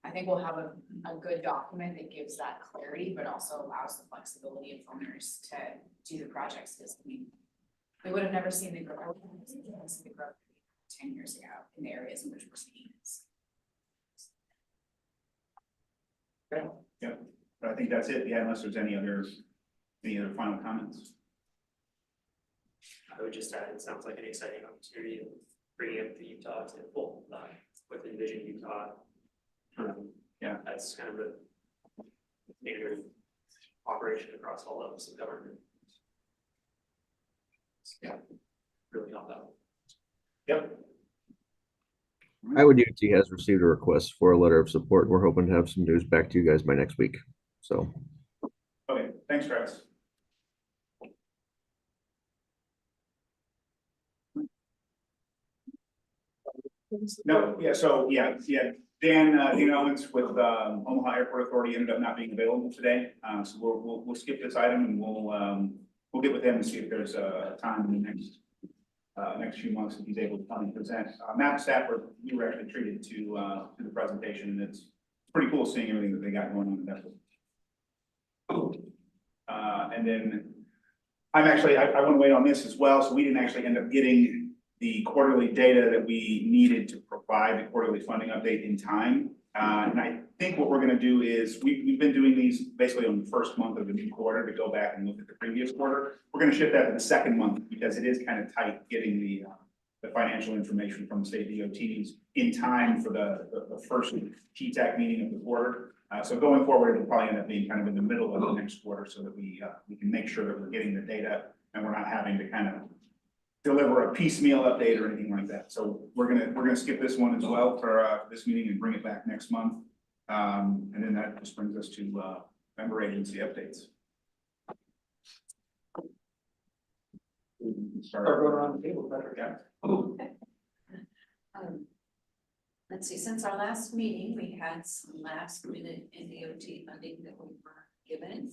I think we'll have a good document that gives that clarity, but also allows the flexibility of owners to do the projects. Because I mean, we would have never seen the growth 10 years ago in the areas in which we're seeing this. Okay. Yeah. But I think that's it. Yeah, unless there's any other final comments. I would just add, it sounds like an exciting opportunity of bringing up the Utah example with Envision Utah. Yeah, that's kind of the standard operation across all levels of government. Yeah, really help out. Yep. Iowa DOT has received a request for a letter of support. We're hoping to have some news back to you guys by next week. So. Okay, thanks, Travis. No, yeah, so, yeah, Dan Owens with, Omaha Airport Authority ended up not being available today. So we'll skip this item and we'll get with him and see if there's a time in the next few months if he's able to come and present. MAPA staff we were actually treated to the presentation, and it's pretty cool seeing everything that they got going on in that. And then I want to wait on this as well. So we didn't actually end up getting the quarterly data that we needed to provide the quarterly funding update in time. And I think what we're going to do is we've been doing these basically on the first month of the new quarter to go back and look at the previous quarter. We're going to shift that to the second month because it is kind of tight getting the financial information from the state DOTs in time for the first TTAC meeting of the quarter. So going forward, it'll probably end up being kind of in the middle of the next quarter so that we can make sure that we're getting the data and we're not having to kind of deliver a piecemeal update or anything like that. So we're gonna skip this one as well for this meeting and bring it back next month. And then that just brings us to member agency updates. Start going around the table, better. Yeah. Let's see, since our last meeting, we had some last minute NDOT funding that we were given.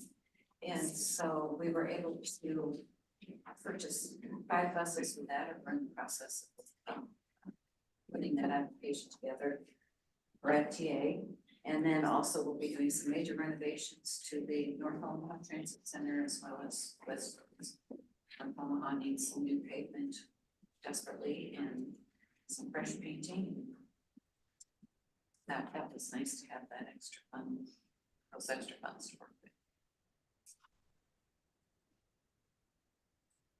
And so we were able to purchase 5 buses with that, or run the process of putting that application together for FTA. And then also we'll be doing some major renovations to the North Omaha Transit Center as well as West North Omaha needs some new pavement desperately and some fresh painting. That was nice to have that extra fund, those extra funds to work with.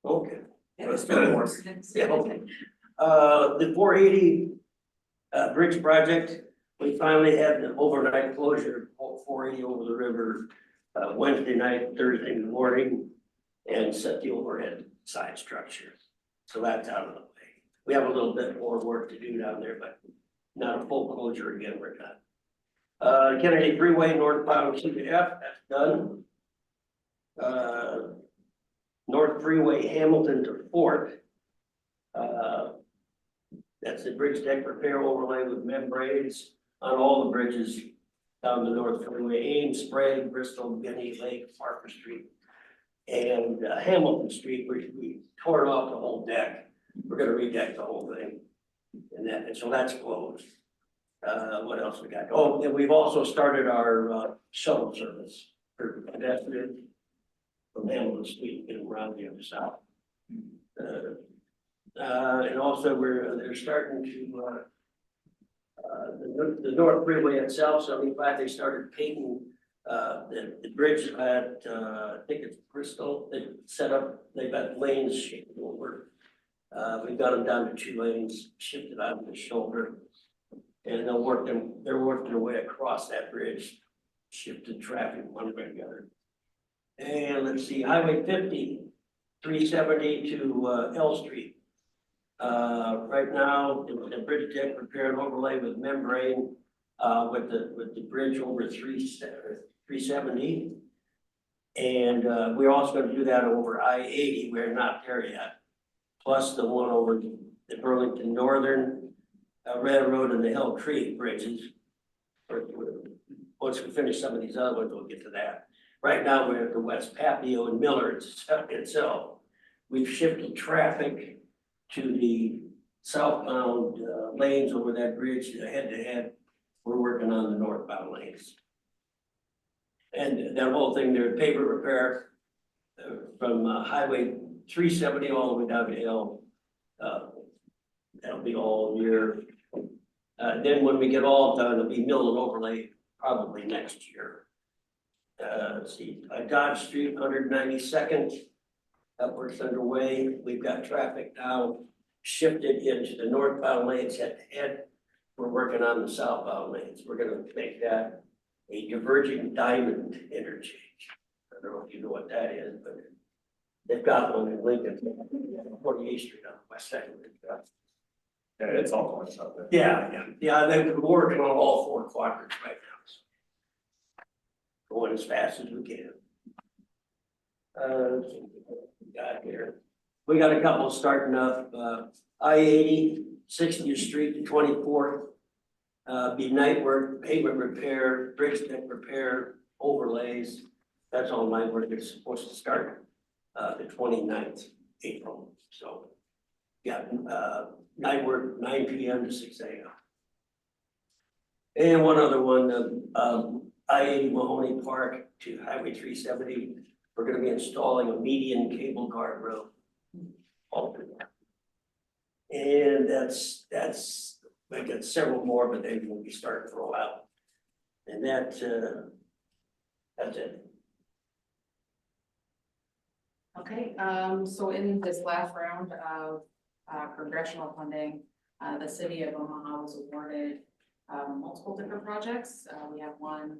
Okay. It was Yeah, okay. The 480 bridge project, we finally had the overnight closure of 480 over the river Wednesday night, Thursday morning, and set the overhead side structure. So that's out of the way. We have a little bit more work to do down there, but not a full closure again, we're done. Kennedy Freeway northbound CF, that's done. North Freeway Hamilton to Fort. That's the bridge deck repair overlay with membranes on all the bridges down the North Freeway, Ames, Sprague, Bristol, Guinea Lake, Parker Street, and Hamilton Street, we tore off the whole deck. We're gonna redeck the whole thing. And so that's closed. What else we got? Oh, and we've also started our shuttle service for pedestrians from Hamilton Street, get them around the other side. And also they're starting to the North Freeway itself, 75, they started painting the bridge at I think it's Bristol. They've got lanes shifted over. We've got them down to 2 lanes, shifted out of the shoulder. And they're working their way across that bridge, shifted traffic one way or the other. And let's see, Highway 50, 370 to L Street. Right now, the bridge deck repair and overlay with membrane with the bridge over 370. And we're also going to do that over I-80. We're not there yet. Plus the one over the Burlington Northern, Railroad and the Hill Creek bridges. Once we finish some of these other ones, we'll get to that. Right now, we're at the West Papio and Miller itself. We've shifted traffic to the southbound lanes over that bridge head to head. We're working on the northbound lanes. And that whole thing there, paver repair from Highway 370 all the way down to L. That'll be all year. Then when we get all done, it'll be mill and overlay probably next year. Let's see, Dodge Street, 192nd, that work's underway. We've got traffic now shifted into the northbound lanes head to head. We're working on the southbound lanes. We're gonna make that a diverging diamond interchange. I don't know if you know what that is, but they've got one in Lincoln, 48th Street on the west side. Yeah, it's all going up there. Yeah, they've been working on all 4 quadrants right now. Going as fast as we can. We got here. We got a couple starting up, I-80, 60th Street to 24th. Be night work, pavement repair, bridge deck repair, overlays. That's all night work. It's supposed to start the 29th April. So yeah, night work 9 p.m. to 6 a.m. And one other one, I-80 Mahoney Park to Highway 370. We're gonna be installing a median cable guardrail. And that's, I got several more, but they will be starting to roll out. And that's it. Okay, so in this last round of congressional funding, the city of Omaha was awarded multiple different projects. We have one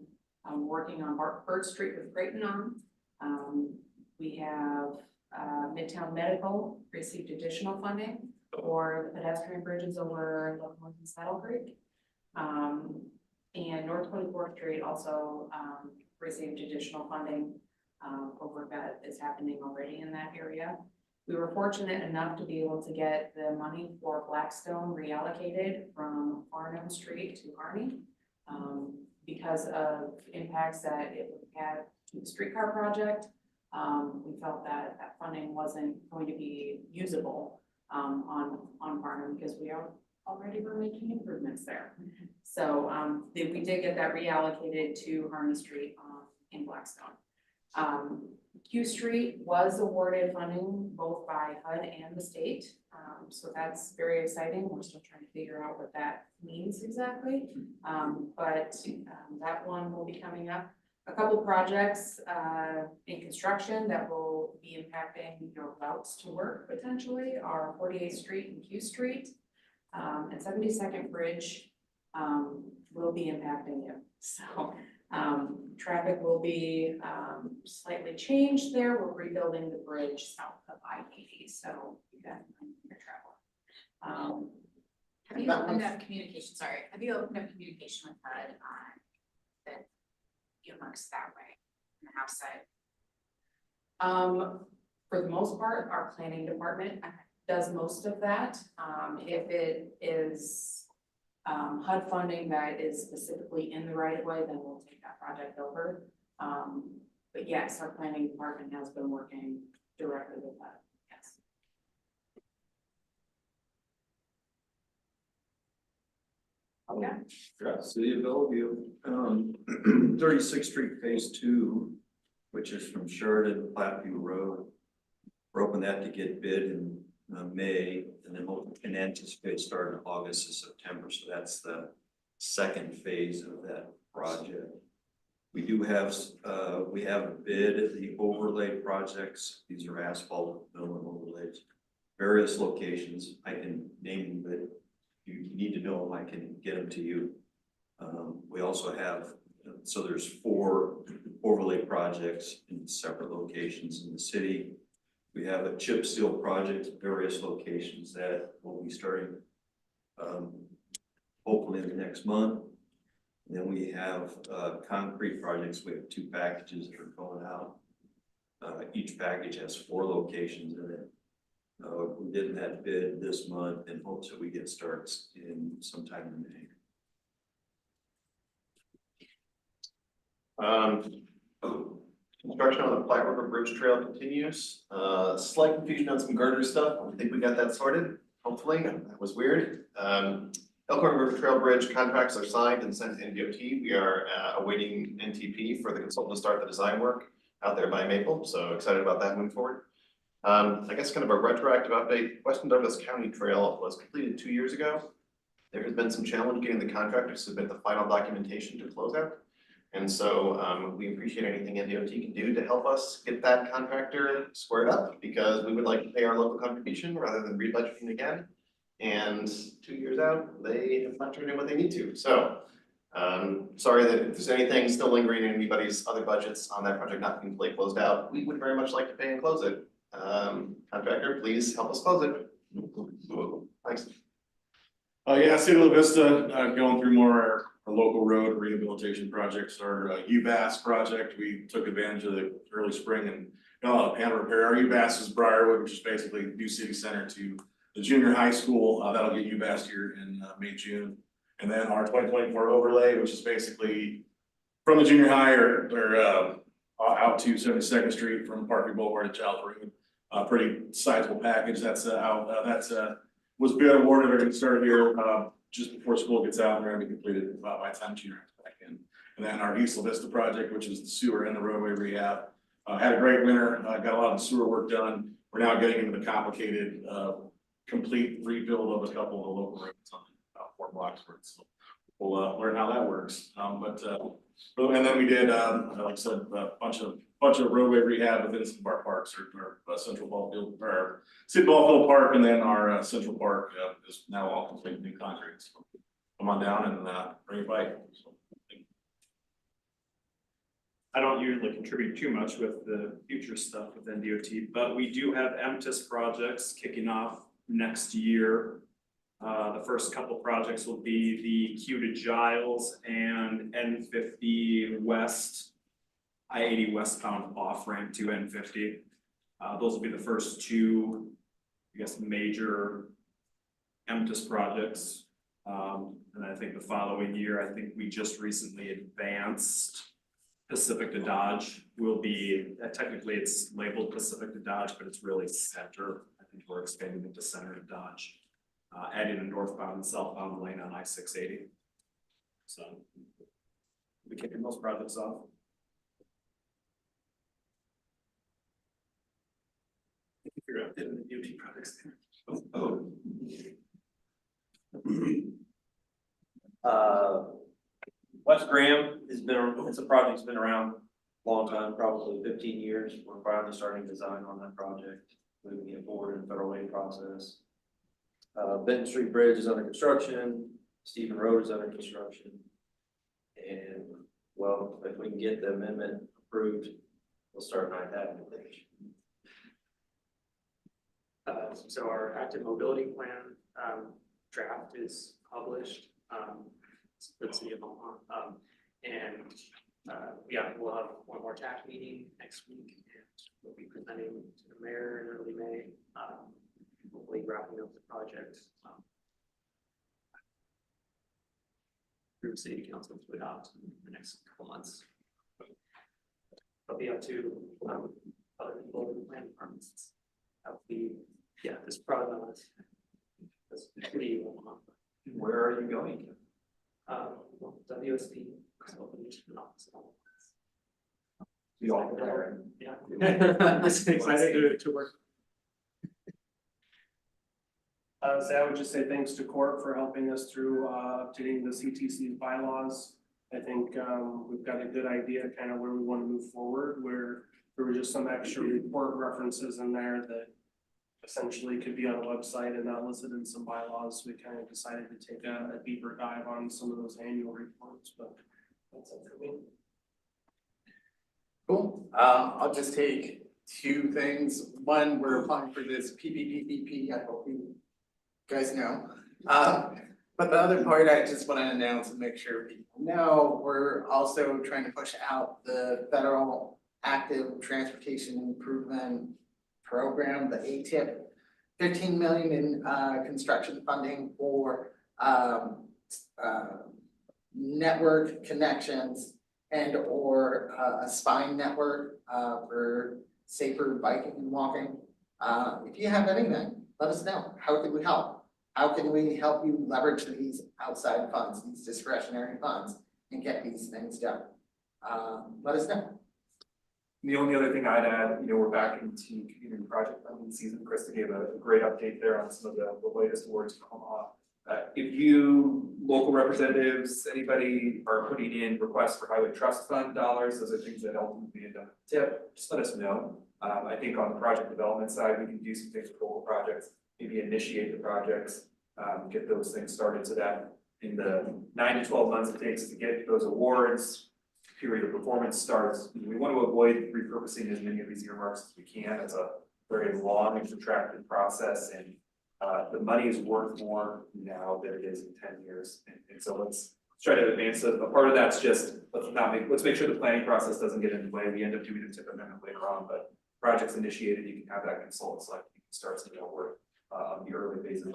working on Bird Street with Creighton on. We have Midtown Medical received additional funding for the pedestrian bridges over Locomotive and Saddle Creek. And North 24th Street also received additional funding for work that is happening already in that area. We were fortunate enough to be able to get the money for Blackstone reallocated from Farnham Street to Harney because of impacts that it had to the streetcar project. We felt that that funding wasn't going to be usable on Farnham because we already were making improvements there. So we did get that reallocated to Harney Street in Blackstone. Q Street was awarded funding both by HUD and the state. So that's very exciting. We're still trying to figure out what that means exactly. But that one will be coming up. A couple projects in construction that will be impacting your routes to work potentially are 48th Street and Q Street. And 72nd Bridge will be impacting you. So traffic will be slightly changed there. We're rebuilding the bridge south of I-80, so you got your travel. Have you opened up communication, have you opened up communication with HUD on the earmarks that way on the house side? For the most part, our planning department does most of that. If it is HUD funding that is specifically in the right of way, then we'll take that project over. But yes, our planning department has been working directly with that, yes. Okay. Yeah, City of Bellevue, 36th Street Phase 2, which is from Sheridan to Platteview Road. We're hoping that to get bid in May, and then we'll anticipate starting August to September. So that's the second phase of that project. We do have, we have a bid at the overlay projects. These are asphalt mill and overlays, various locations. I can name them, but if you need to know them, I can get them to you. We also have, so there's 4 overlay projects in separate locations in the city. We have a chip seal project at various locations that will be starting hopefully in the next month. And then we have concrete projects. We have 2 packages that are going out. Each package has 4 locations in it. We did that bid this month in hopes that we get starts in sometime in May. Construction on the Platte River Bridge Trail continues. Slight confusion on some girder stuff. I think we got that sorted, hopefully. That was weird. Elkhorn River Trail Bridge contracts are signed and sent to NDOT. We are awaiting NTP for the consultant to start the design work out there by Maple. So excited about that moving forward. I guess kind of a retroactive update. Western Douglas County Trail was completed 2 years ago. There has been some challenge getting the contractor to submit the final documentation to closeout. And so we appreciate anything NDOT can do to help us get that contractor squared up, because we would like to pay our local contribution rather than rebudgeting again. And 2 years out, they have not turned in what they need to. So Sorry that if there's anything still lingering in anybody's other budgets on that project not being fully closed out, we would very much like to pay and close it. Contractor, please help us close it. Thanks. Yeah, City of La Vista, going through more our local road rehabilitation projects, our UBAS project, we took advantage of the early spring and repair. Our UBAS is Briarwood, which is basically new city center to the junior high school, that'll get UBAS here in May, June. And then our 2024 overlay, which is basically from the junior high or out to 72nd Street from Parkway Boulevard to Giles Road. Pretty sizable package that's was bid awarded or gonna start here just before school gets out. They're gonna be completed by the time junior is back in. And then our East La Vista project, which is the sewer and the roadway rehab, had a great winter. Got a lot of the sewer work done. We're now getting into the complicated complete rebuild of a couple of the local roads on 4 blocks worth. So we'll learn how that works. And then we did, like I said, a bunch of roadway rehab within some of our parks, or Central Ballfield, or City Ballfield Park, and then our Central Park is now all complete new concrete. So come on down and bring your bike. So, I don't usually contribute too much with the future stuff within DOT, but we do have MTIS projects kicking off next year. The first couple projects will be the Q to Giles and N50 West, I-80 westbound off ramp to N50. Those will be the first 2, I guess, major MTIS projects. And I think the following year, I think we just recently advanced Pacific to Dodge will be, technically it's labeled Pacific to Dodge, but it's really center. I think we're expanding it to center to Dodge. Adding a northbound and southbound lane on I-680. So we're kicking those projects off. I can figure out getting the DOT projects there. West Graham it's a project that's been around a long time, probably 15 years. We're finally starting design on that project, moving it forward in the federal aid process. Benton Street Bridge is under construction, Stephen Road is under construction. And well, if we can get the amendment approved, we'll start 9th Avenue. So our active mobility plan draft is published. The city of Omaha. Yeah, we'll have one more TAC meeting next week, and we'll be presenting to the mayor in early May. Hopefully wrapping up the project. Through city council to adopt in the next couple months. It'll be up to other people in the plan departments. Yeah, this product is pretty Omaha. Where are you going? WSP. We all there. Yeah. I'm just excited to work. So I would just say thanks to Court for helping us through updating the CTC's bylaws. I think we've got a good idea kind of where we want to move forward, where there were just some extra report references in there that essentially could be on a website and not listed in some bylaws. We kind of decided to take a deeper dive on some of those annual reports, but that's it for me. Cool. I'll just take 2 things. One, we're applying for this PPPP. I hope you guys know. But the other part I just want to announce and make sure people know, we're also trying to push out the federal active transportation improvement program, the ATIP, 15 million in construction funding for network connections and or a spine network for safer biking and walking. If you have anything, let us know. How can we help? How can we help you leverage these outside funds, these discretionary funds, and get these things done? Let us know. The only other thing I'd add, we're back into community project funding season. Krista gave a great update there on some of the latest awards from Omaha. If you, local representatives, anybody are putting in requests for highway trust fund dollars, those are things that ultimately end up tip, just let us know. I think on the project development side, we can do some things with local projects, maybe initiate the projects, get those things started so that in the 9 to 12 months it takes to get those awards, period of performance starts. We want to avoid repurposing as many of these earmarks as we can. It's a very long and protracted process, and the money is worth more now than it is in 10 years. And so let's try to advance it. But part of that's just, let's make sure the planning process doesn't get in the way. We end up doing the tip amendment later on, but projects initiated, you can have that consultant select, you can start some work on the early phases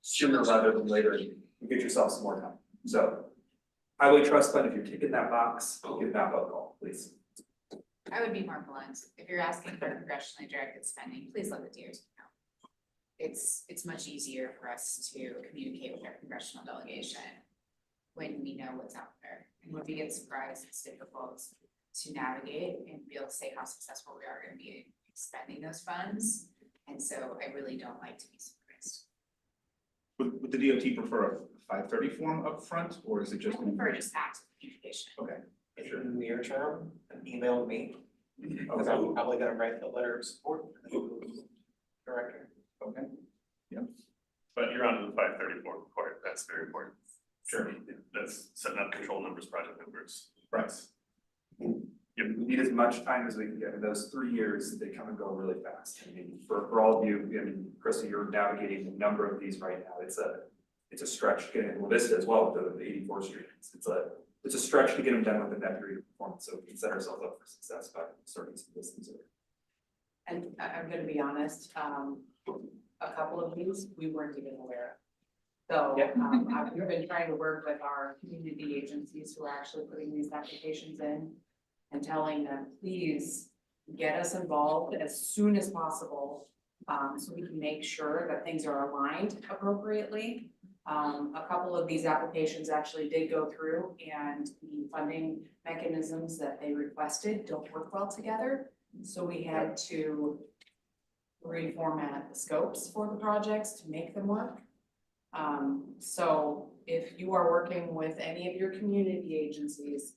sooner rather than later. You get yourself some more time. So highway trust fund, if you're ticking that box, give MAPA a call, please. I would be more blunt. If you're asking for congressionally directed spending, please let the DOT know. It's much easier for us to communicate with our congressional delegation when we know what's out there. And when we get surprised, it's difficult to navigate and be able to say how successful we are going to be spending those funds. And so I really don't like to be surprised. Would the DOT prefer a 530 form up front, or is it just? I prefer just active communication. Okay. If you're in the near term, then email me, because I'm probably gonna write the letter of support for the director. Okay. Yep. But you're onto the 534 report, that's very important. Sure. That's setting up control numbers, project numbers. Right. We need as much time as we can get. In those 3 years, they come and go really fast. I mean, for all of you, I mean, Krista, you're navigating a number of these right now. It's a stretch getting Vista as well with the 84th Street. It's a stretch to get them done within that period of performance. So we can set ourselves up for success by starting some of this. And I'm gonna be honest, a couple of these we weren't even aware of. So, we've been trying to work with our community agencies who are actually putting these applications in and telling them, please get us involved as soon as possible, so we can make sure that things are aligned appropriately. A couple of these applications actually did go through, and the funding mechanisms that they requested don't work well together. So we had to reformat the scopes for the projects to make them work. So if you are working with any of your community agencies,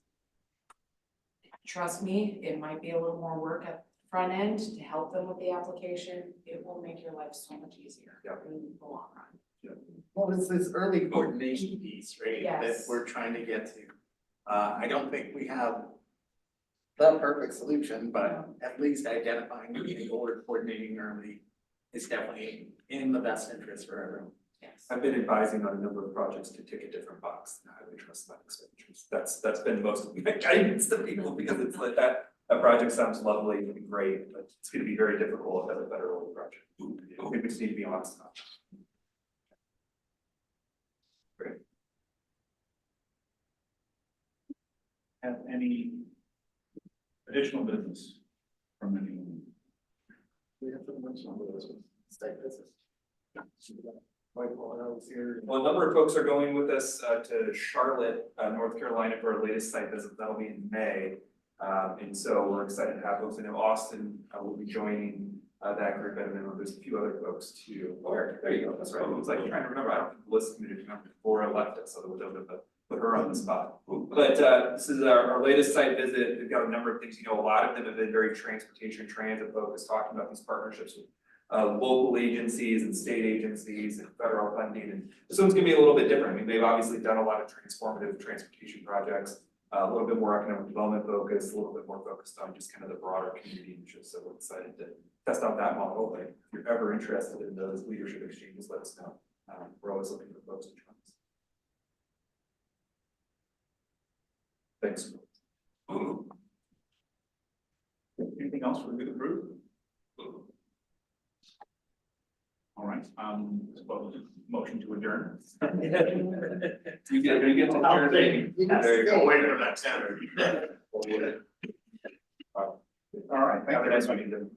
trust me, it might be a little more work at the front end to help them with the application. It will make your life so much easier in the long run. Well, it's this early coordination piece, right, that Yes. we're trying to get to. I don't think we have the perfect solution, but at least identifying the order coordinating early is definitely in the best interest for everyone. Yes. I've been advising on a number of projects to tick a different box than highway trust fund expenditures. That's been most of my guidance to people, because it's like that project sounds lovely and great, but it's going to be very difficult as a federal project. I think we just need to be honest about it. Great. Have any additional business from anyone? We have to mention some of those site visits. Michael and I was here. Well, a number of folks are going with us to Charlotte, North Carolina for our latest site visit. That'll be in May. And so we're excited to have folks. I know Austin will be joining that group. I don't know, there's a few other folks too. Oh, there you go. That's right. It was like trying to remember. I don't think the list committee member before I left us, so we'll be able to put her on the spot. But this is our latest site visit. We've got a number of things. You know, a lot of them have been very transportation transit focused, talking about these partnerships with local agencies and state agencies and federal funding. And this one's gonna be a little bit different. I mean, they've obviously done a lot of transformative transportation projects, a little bit more economic development focused, a little bit more focused on just kind of the broader community interest. So we're excited to test out that model. Like, if you're ever interested in those leadership exchanges, let us know. We're always looking for folks to join us. Thanks. Anything else for the good of the group? All right, motion to adjourn. You get to adjourn, baby. There you go, wait for that standard. All right, thank you. Have a nice meeting.